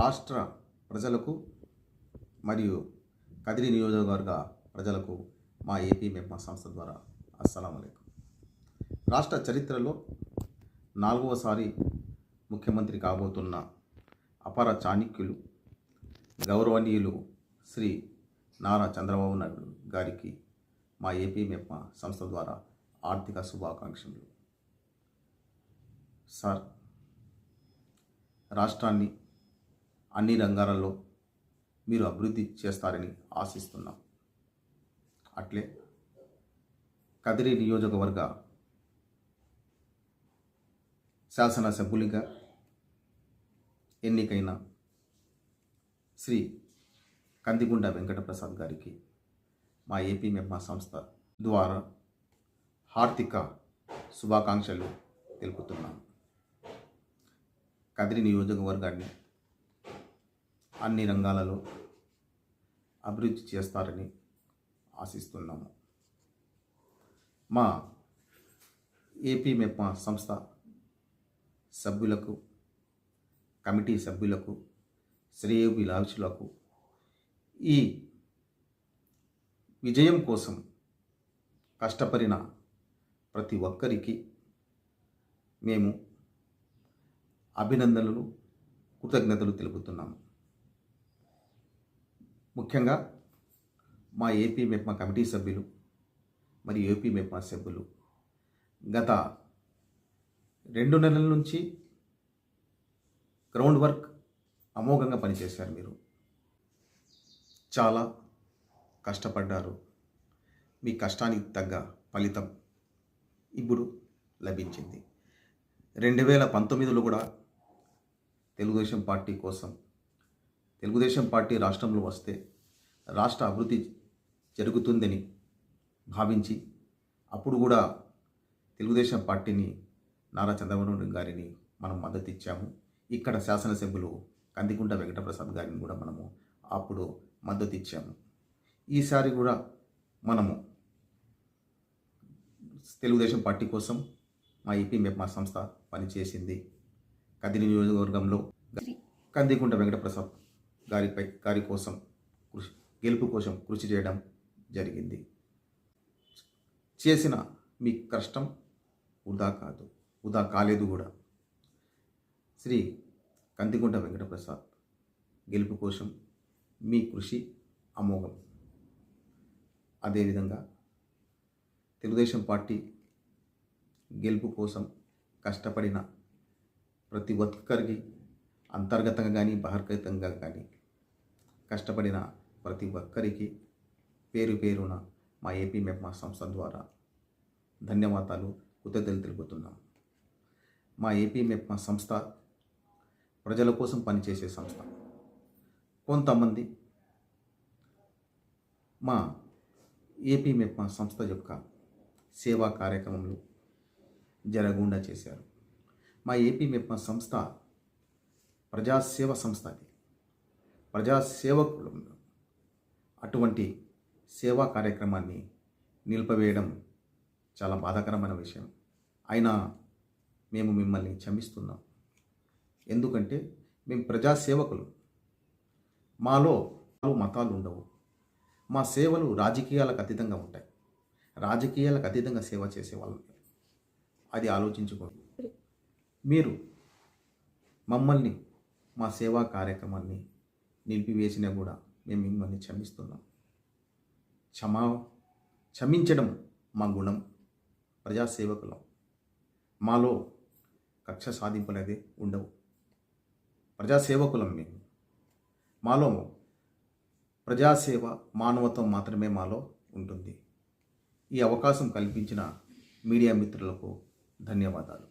రాష్ట్ర ప్రజలకు మరియు కదిరి నియోజకవర్గ ప్రజలకు మా ఏపీ మెప్మా సంస్థ ద్వారా అస్సలాము అలైకుం. రాష్ట్ర చరిత్రలో 4వసారి ముఖ్యమంత్రి కాబోతున్న అపర చాణక్యులు గౌరవనీయులు శ్రీ నారా చంద్రబాబు నాయుడు గారికి మా ఏపీ మెప్మా సంస్థ ద్వారా ఆర్థిక శుభాకాంక్షలు. సార్, రాష్ట్రాన్ని అన్ని రంగాలలో మీరు అభివృద్ధి చేస్తారని ఆశిస్తున్నాం. అట్లే కదిరి నియోజకవర్గ శాసనసభ్యులుగా ఎన్నికైన శ్రీ కందిగుండ వెంకటప్రసాద్ గారికి మా ఏపీ మెప్మా సంస్థ ద్వారా ఆర్థిక శుభాకాంక్షలు తెలుపుతున్నాను. కదిరి నియోజకవర్గాన్ని అన్ని రంగాలలో అభివృద్ధి చేస్తారని ఆశిస్తున్నాము. మా ఏపీ మెప్మా సంస్థ సభ్యులకు, కమిటీ సభ్యులకు, శ్రేయోభిలాషులకు ఈ విజయం కోసం కష్టపడిన ప్రతి ఒక్కరికి మేము అభినందనలు, కృతజ్ఞతలు తెలుపుతున్నాము. ముఖ్యంగా మా ఏపీ మెప్మా కమిటీ సభ్యులు మరియు ఏపీ మెప్మా సభ్యులు గత 2 నెలల నుంచి గ్రౌండ్ వర్క్ అమోఘంగా పనిచేశారు. మీరు చాలా కష్టపడ్డారు. మీ కష్టానికి తగ్గ ఫలితం ఇప్పుడు లభించింది. 2019లో కూడా తెలుగుదేశం పార్టీ కోసం, తెలుగుదేశం పార్టీ రాష్ట్రంలో వస్తే రాష్ట్ర అభివృద్ధి జరుగుతుందని భావించి అప్పుడు కూడా తెలుగుదేశం పార్టీని, నారా చంద్రబాబు నాయుడు గారిని మనం మద్దతు ఇచ్చాము. ఇక్కడ శాసనసభ్యులు కందిగుంట వెంకటప్రసాద్ గారిని కూడా మనము అప్పుడు మద్దతు ఇచ్చాము. ఈసారి కూడా మనము తెలుగుదేశం పార్టీ కోసం మా ఏపీ మెప్మా సంస్థ పనిచేసింది. కదిరి నియోజకవర్గంలో కందిగుంట వెంకటప్రసాద్ గారి కోసం గెలుపు కోసం కృషి చేయడం జరిగింది. చేసిన మీ కష్టం వృధా కాలేదు కూడా. శ్రీ కందిగుంట వెంకటప్రసాద్ గెలుపు కోసం మీ కృషి అమోఘం. అదేవిధంగా తెలుగుదేశం పార్టీ గెలుపు కోసం కష్టపడిన ప్రతి ఒక్కరికి, అంతర్గతంగా కానీ బహిర్గతంగా కానీ కష్టపడిన ప్రతి ఒక్కరికి పేరు పేరున మా ఏపీ మెప్మా సంస్థ ద్వారా ధన్యవాదాలు, కృతజ్ఞతలు తెలుపుతున్నాం. మా ఏపీ మెప్మా సంస్థ ప్రజల కోసం పనిచేసే సంస్థ. కొంతమంది మా ఏపీ మెప్మా సంస్థ యొక్క సేవా కార్యక్రమాలు జరగకుండా చేశారు. మా ఏపీ మెప్మా సంస్థ ప్రజాసేవ సంస్థ. అది ప్రజాసేవకులు. అటువంటి సేవా కార్యక్రమాన్ని నిలిపివేయడం చాలా బాధాకరమైన విషయం. అయినా మేము మిమ్మల్ని క్షమిస్తున్నాం. ఎందుకంటే మేము ప్రజాసేవకులు. మాలో మతాలు ఉండవు. మా సేవలు రాజకీయాలకు అతీతంగా ఉంటాయి. రాజకీయాలకు అతీతంగా సేవ చేసేవాళ్ళు. అది ఆలోచించుకోండి. మీరు మమ్మల్ని, మా సేవా కార్యక్రమాన్ని నిలిపివేసినా కూడా మేము మిమ్మల్ని క్షమిస్తున్నాం. క్షమించడం మా గుణం. ప్రజాసేవకులం. మాలో కక్ష సాధింపులది ఉండవు. ప్రజాసేవకులం మేము. మాలో ప్రజాసేవ, మానవత్వం మాత్రమే మాలో ఉంటుంది. ఈ అవకాశం కల్పించిన మీడియా మిత్రులకు ధన్యవాదాలు.